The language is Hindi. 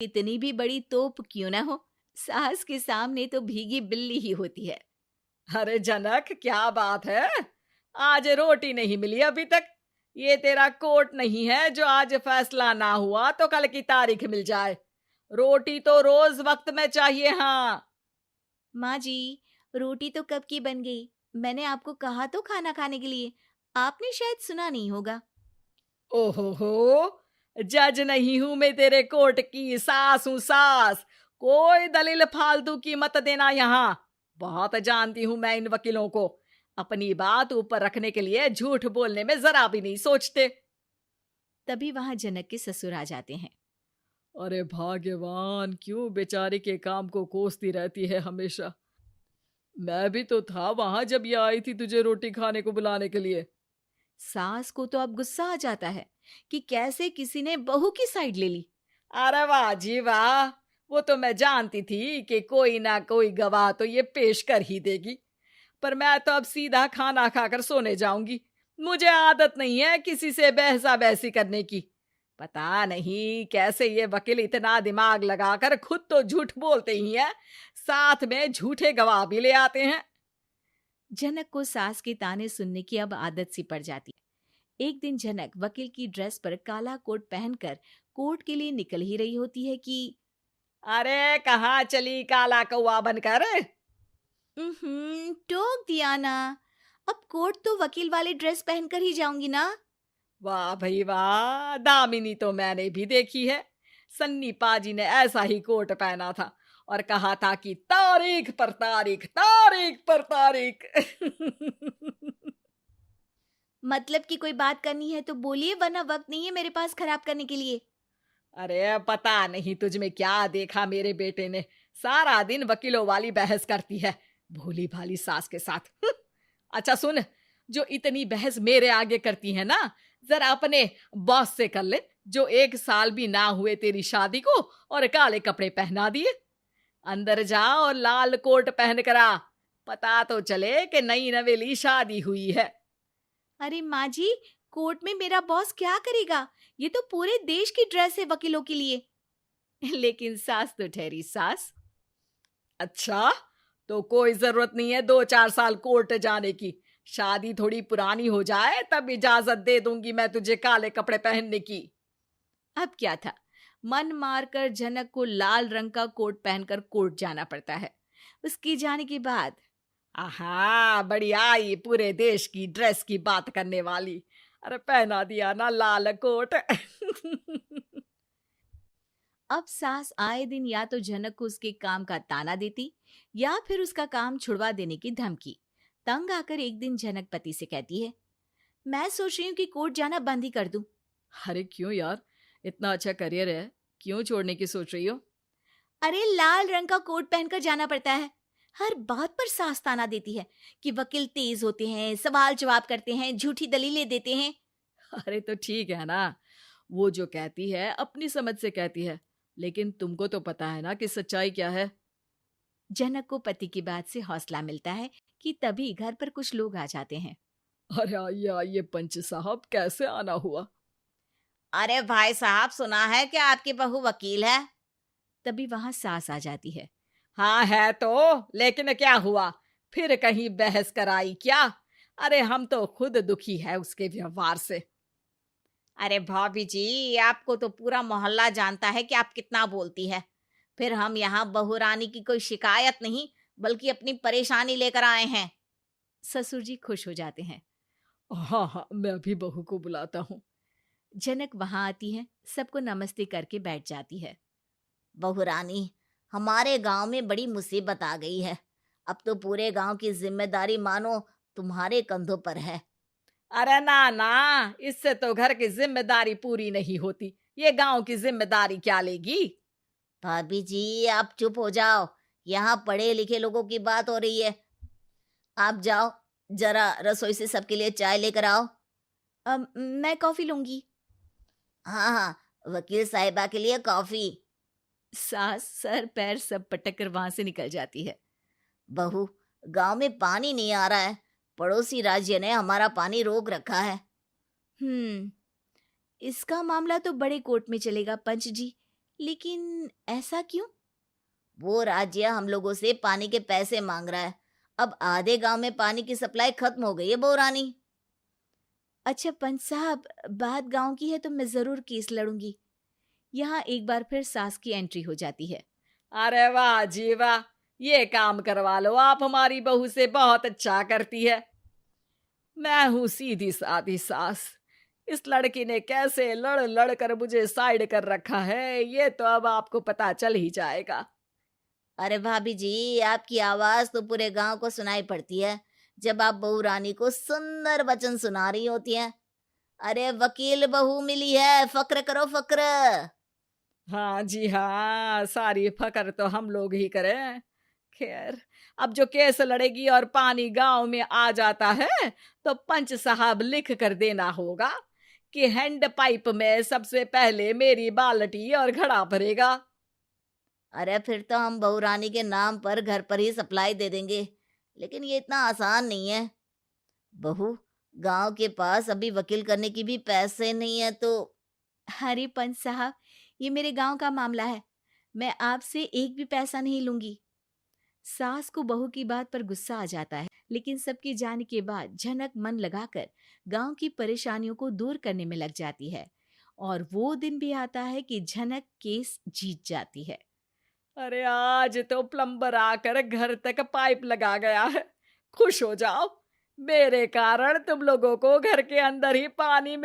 कितनी भी बड़ी तोप क्यों ना हो, सास के सामने तो भीगी बिल्ली ही होती है। अरे जनक, क्या बात है? आज रोटी नहीं मिली अभी तक। ये तेरा कोर्ट नहीं है जो आज फैसला ना हुआ तो कल की तारीख मिल जाए। रोटी तो रोज वक्त में चाहिए। हाँ। माँ जी, रोटी तो कब की बन गई। मैंने आपको कहा तो खाना खाने के लिए, आपने शायद सुना नहीं होगा। ओहो हो, जज नहीं हूं मैं तेरे कोर्ट की, सास हूं सास। कोई दलील फालतू की मत देना यहाँ। बहुत जानती हूं मैं इन वकीलों को। अपनी बात ऊपर रखने के लिए झूठ बोलने में जरा भी नहीं सोचते। तभी वहां जनक के ससुर आ जाते हैं। अरे भाग्यवान, क्यों बेचारी के काम को कोसती रहती है हमेशा। मैं भी तो था वहां जब ये आई थी तुझे रोटी खाने को बुलाने के लिए। सास को तो अब गुस्सा आ जाता है कि कैसे किसी ने बहू की साइड ले ली। अरे वाह जी वाह। वो तो मैं जानती थी कि कोई ना कोई गवाह तो ये पेश कर ही देगी। पर मैं तो अब सीधा खाना खाकर सोने जाऊंगी। मुझे आदत नहीं है किसी से बहसा बहसी करने की। पता नहीं कैसे ये वकील इतना दिमाग लगाकर खुद तो झूठ बोलते ही हैं, साथ में झूठे गवाह भी ले आते हैं। जनक को सास के ताने सुनने की अब आदत सी पड़ जाती है। एक दिन जनक वकील की ड्रेस पर काला कोट पहनकर कोर्ट के लिए निकल ही रही होती है कि अरे कहाँ चली काला कौवा बनकर? टोक दिया ना। अब कोर्ट तो वकील वाली ड्रेस पहनकर ही जाऊंगी ना। वाह भाई वाह, दामिनी तो मैंने भी देखी है। सन्नी पाजी ने ऐसा ही कोट पहना था और कहा था कि तारीख पर तारीख, तारीख पर तारीख। मतलब कि कोई बात करनी है तो बोलिए, वरना वक्त नहीं है मेरे पास खराब करने के लिए। अरे पता नहीं तुझ में क्या देखा मेरे बेटे ने, सारा दिन वकीलों वाली बहस करती है, भोली भाली सास के साथ। अच्छा सुन, जो इतनी बहस मेरे आगे करती है ना, जरा अपने बॉस से कर ले, जो 1 साल भी ना हुए तेरी शादी को और काले कपड़े पहना दिए। अंदर जा और लाल कोट पहन कर आ, पता तो चले कि नई नवेली शादी हुई है। अरे माँ जी, कोर्ट में मेरा बॉस क्या करेगा? ये तो पूरे देश की ड्रेस है वकीलों के लिए। लेकिन सास तो ठहरी सास। अच्छा, तो कोई जरूरत नहीं है 2-4 साल कोर्ट जाने की। शादी थोड़ी पुरानी हो जाए तब इजाजत दे दूंगी मैं तुझे काले कपड़े पहनने की। अब क्या था, मन मारकर जनक को लाल रंग का कोट पहनकर कोर्ट जाना पड़ता है। उसके जाने के बाद आहा, बड़ी आई पूरे देश की ड्रेस की बात करने वाली। अरे पहना दिया ना लाल कोट। अब सास आए दिन या तो जनक को उसके काम का ताना देती या फिर उसका काम छुड़वा देने की धमकी। तंग आकर एक दिन जनक पति से कहती है, मैं सोच रही हूँ कि कोर्ट जाना बंद ही कर दूं। अरे क्यों यार, इतना अच्छा करियर है, क्यों छोड़ने की सोच रही हो? अरे लाल रंग का कोट पहनकर जाना पड़ता है। हर बात पर सास ताना देती है कि वकील तेज होते हैं, सवाल जवाब करते हैं, झूठी दलीलें देते हैं। अरे तो ठीक है ना, वो जो कहती है अपनी समझ से कहती है, लेकिन तुमको तो पता है ना कि सच्चाई क्या है। जनक को पति की बात से हौसला मिलता है कि तभी घर पर कुछ लोग आ जाते हैं। अरे आइए आइए पंच साहब, कैसे आना हुआ? अरे भाई साहब, सुना है कि आपकी बहू वकील है। तभी वहां सास आ जाती है। हाँ है तो, लेकिन क्या हुआ? फिर कहीं बहस कराई क्या? अरे हम तो खुद दुखी है उसके व्यवहार से। अरे भाभी जी, आपको तो पूरा मोहल्ला जानता है कि आप कितना बोलती है। फिर हम यहाँ बहू रानी की कोई शिकायत नहीं, बल्कि अपनी परेशानी लेकर आए हैं। ससुर जी खुश हो जाते हैं। हाँ हाँ, मैं अभी बहू को बुलाता हूँ। जनक वहां आती है, सबको नमस्ते करके बैठ जाती है। बहू रानी, हमारे गांव में बड़ी मुसीबत आ गई है। अब तो पूरे गांव की जिम्मेदारी मानो तुम्हारे कंधों पर है। अरे ना ना, इससे तो घर की जिम्मेदारी पूरी नहीं होती, ये गांव की जिम्मेदारी क्या लेगी? भाभी जी, आप चुप हो जाओ। यहाँ पढ़े लिखे लोगों की बात हो रही है। आप जाओ, जरा रसोई से सबके लिए चाय लेकर आओ। मैं कॉफी लूंगी। हाँ हाँ, वकील साहिबा के लिए कॉफी। सास सर पैर सब पटक कर वहां से निकल जाती है। बहू, गांव में पानी नहीं आ रहा है। पड़ोसी राज्य ने हमारा पानी रोक रखा है। इसका मामला तो बड़े कोर्ट में चलेगा पंच जी। लेकिन ऐसा क्यों? वो राज्य हम लोगों से पानी के पैसे मांग रहा है। अब आधे गांव में पानी की सप्लाई खत्म हो गई है बहू रानी। अच्छा पंच साहब, बात गांव की है तो मैं जरूर केस लड़ूंगी। यहाँ एक बार फिर सास की एंट्री हो जाती है। अरे वाह जी वाह, ये काम करवा लो, आप हमारी बहू से बहुत अच्छा करती है। मैं हूं सीधी सादी सास। इस लड़की ने कैसे लड़ लड़ कर मुझे साइड कर रखा है, ये तो अब आपको पता चल ही जाएगा। अरे भाभी जी, आपकी आवाज तो पूरे गांव को सुनाई पड़ती है जब आप बहू रानी को सुंदर वचन सुना रही होती हैं। अरे वकील बहू मिली है, फक्र करो फक्र। हाँ जी हाँ, सारी फकर तो हम लोग ही करें। खैर, अब जो केस लड़ेगी और पानी गांव में आ जाता है तो पंच साहब लिख कर देना होगा कि हैंड पाइप में सबसे पहले मेरी बाल्टी और घड़ा भरेगा। अरे फिर तो हम बहू रानी के नाम पर घर पर ही सप्लाई दे देंगे, लेकिन ये इतना आसान नहीं है। बहू, गांव के पास अभी वकील करने की भी पैसे नहीं है तो। अरे पंच साहब, ये मेरे गांव का मामला है, मैं आपसे एक भी पैसा नहीं लूंगी। सास को बहू की बात पर गुस्सा आ जाता है, लेकिन सबके जाने के बाद झनक मन लगाकर गांव की परेशानियों को दूर करने में लग जाती है। और वो दिन भी आता है कि झनक केस जीत जाती है। अरे आज तो प्लम्बर आकर घर तक पाइप लगा गया है। खुश हो जाओ, मेरे कारण तुम लोगों को घर के अंदर ही पानी मिल